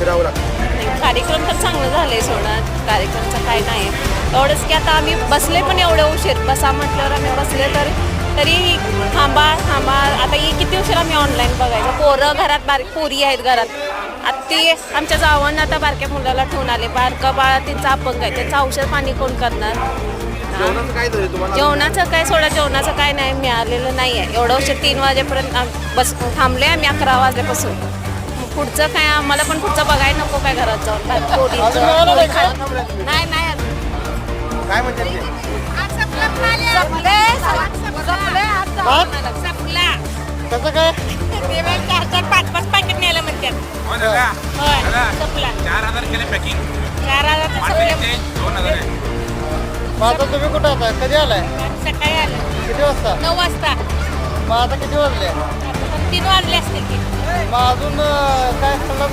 फिरावं लागतं? कार्यक्रम तर चांगलं झालंय सोडा, कार्यक्रमचं काय नाही एवढंच की आता आम्ही बसले पण एवढं उशीर बसा म्हटल्यावर आम्ही बसले तरी थांबा आता ही किती उशीर आम्ही ऑनलाईन बघायचं. पोरं घरात बारीक पोरी आहेत घरात. आता ती आमच्या जावांना आता बारक्या मुलाला ठेवून आले. बारकं बाळा त्यांचा अपंग आहे, त्यांचं औषध पाणी कोण करणार. जेवणाचं काय झालं तुम्हाला? जेवणाचं काय सोडा, जेवणाचं काय नाही मिळालेलं नाही आहे. एवढं उशीर 3 वाजेपर्यंत बस थांबले आम्ही 11 वाजल्यापासून. पुढचं काय आम्हाला पण पुढचं बघायला नको काय घरात जाऊन नाही काय म्हणतात ते? कसं काय? 4-5 पॅकेट नेलं म्हणतात. हो, 4,000 केले पॅकिंग. 2,000 आहे. माझा तुम्ही कुठं होता? कधी आलाय? सकाळी आलं किती वाजता? 9 वाजता. मग आता किती वाजले? 3 वाजले असतील की. मग अजून काय खाल्लं